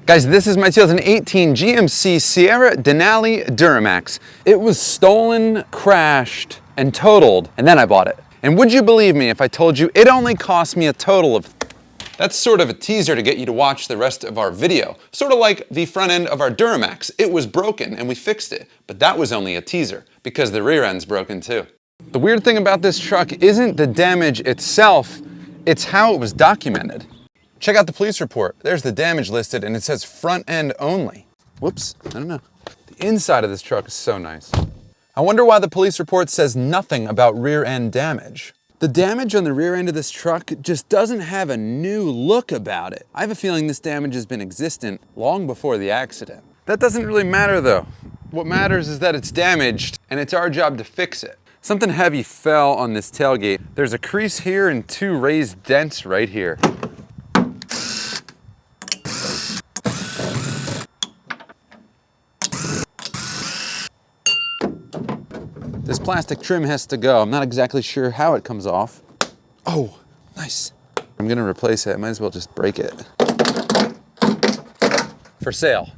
Guys, this is my 2018 GMC Sierra Denali Duramax. It was stolen, crashed, and totaled, and then I bought it. And would you believe me if I told you it only cost me a total of... That's sort of a teaser to get you to watch the rest of our video. Sort of like the front end of our Duramax. It was broken and we fixed it, but that was only a teaser because the rear end's broken too. The weird thing about this truck isn't the damage itself, it's how it was documented. Check out the police report. There's the damage listed and it says front end only. Whoops, I don't know. The inside of this truck is so nice. I wonder why the police report says nothing about rear end damage. The damage on the rear end of this truck just doesn't have a new look about it. I have a feeling this damage has been existent long before the accident. That doesn't really matter though. What matters is that it's damaged and it's our job to fix it. Something heavy fell on this tailgate. There's a crease here and 2 raised dents right here. This plastic trim has to go. I'm not exactly sure how it comes off. Oh, nice. I'm gonna replace it. I might as well just break it. For sale.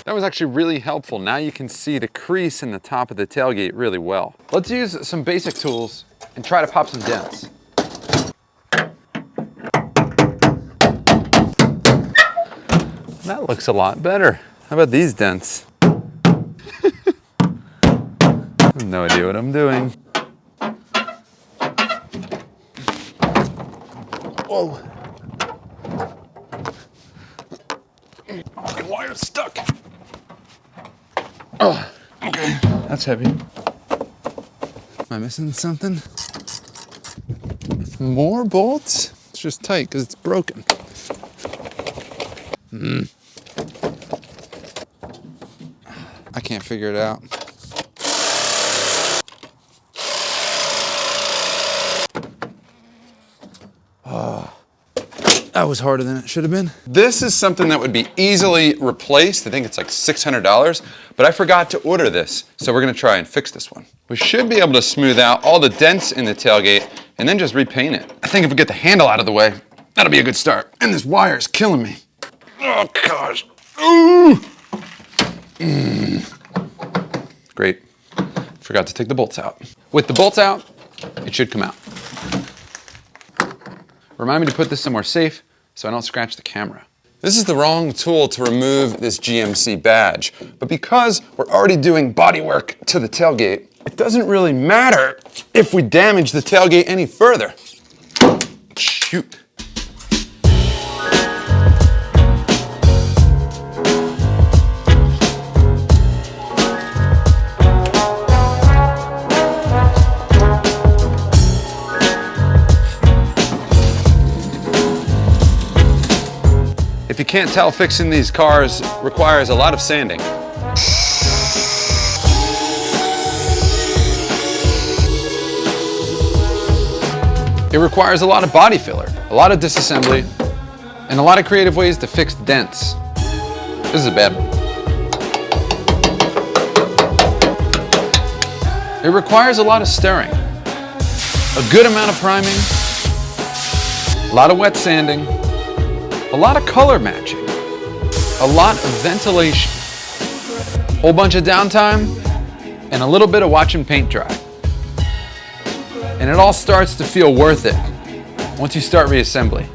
That was actually really helpful. Now you can see the crease in the top of the tailgate really well. Let's use some basic tools and try to pop some dents. That looks a lot better. How about these dents? I have no idea what I'm doing. Whoa. Fucking wire's stuck. Oh, okay. That's heavy. Am I missing something? More bolts? It's just tight because it's broken. I can't figure it out. That was harder than it should have been. This is something that would be easily replaced. I think it's like $600, but I forgot to order this. So we're gonna try and fix this one. We should be able to smooth out all the dents in the tailgate and then just repaint it. I think if we get the handle out of the way, that'll be a good start. And this wire is killing me. Oh gosh. Ooh. Great. Forgot to take the bolts out. With the bolts out, it should come out. Remind me to put this somewhere safe so I don't scratch the camera. This is the wrong tool to remove this GMC badge, but because we're already doing body work to the tailgate, it doesn't really matter if we damage the tailgate any further. Shoot. If you can't tell, fixing these cars requires a lot of sanding. It requires a lot of body filler, a lot of disassembly, and a lot of creative ways to fix dents. This is a bad one. It requires a lot of stirring, a good amount of priming, a lot of wet sanding, a lot of color matching, a lot of ventilation, a whole bunch of downtime, and a little bit of watching paint dry. And it all starts to feel worth it once you start reassembly.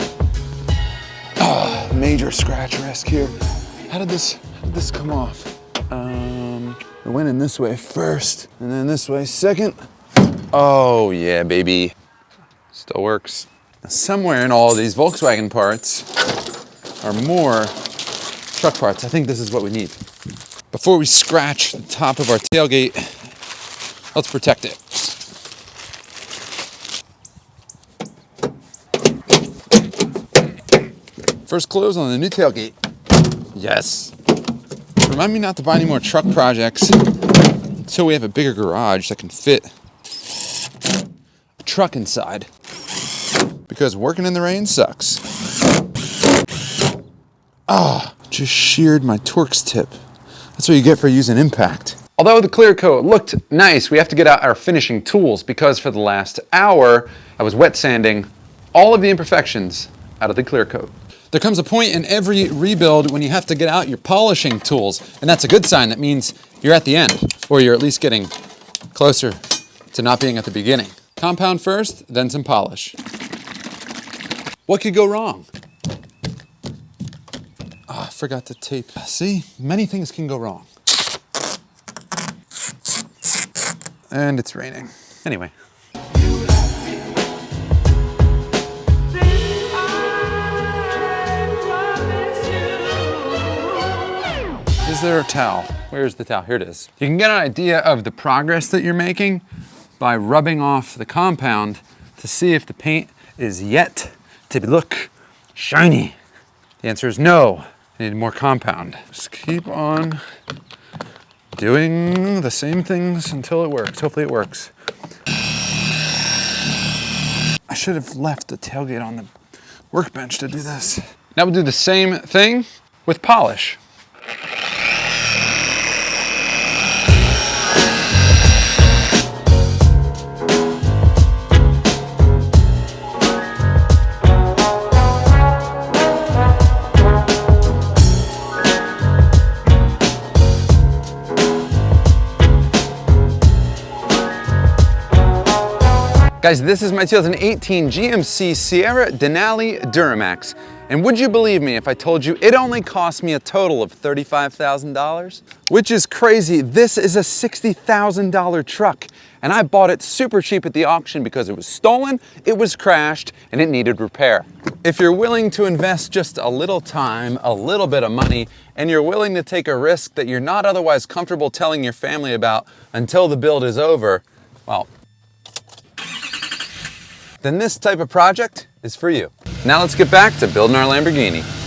Oh, major scratch risk here. How did this come off? It went in this way first, and then this way second. Oh yeah, baby. Still works. Now, somewhere in all of these Volkswagen parts are more truck parts. I think this is what we need. Before we scratch the top of our tailgate, let's protect it. First close on the new tailgate. Yes. Remind me not to buy any more truck projects until we have a bigger garage that can fit a truck inside. Because working in the rain sucks. Ah, just sheared my Torx tip. That's what you get for using impact. Although the clear coat looked nice, we have to get out our finishing tools because for the last hour, I was wet sanding all of the imperfections out of the clear coat. There comes a point in every rebuild when you have to get out your polishing tools, and that's a good sign. That means you're at the end, or you're at least getting closer to not being at the beginning. Compound first, then some polish. What could go wrong? Oh, I forgot to tape. See, many things can go wrong. And it's raining. Anyway. Is there a towel? Where's the towel? Here it is. You can get an idea of the progress that you're making by rubbing off the compound to see if the paint is yet to look shiny. The answer is no. I need more compound. Just keep on doing the same things until it works. Hopefully it works. I should have left the tailgate on the workbench to do this. Now we'll do the same thing with polish. Guys, this is my 2018 GMC Sierra Denali Duramax. And would you believe me if I told you it only cost me a total of $35,000? Which is crazy. This is a $60,000 truck. And I bought it super cheap at the auction because it was stolen, it was crashed, and it needed repair. If you're willing to invest just a little time, a little bit of money, and you're willing to take a risk that you're not otherwise comfortable telling your family about until the build is over, well, then this type of project is for you. Now let's get back to building our Lamborghini.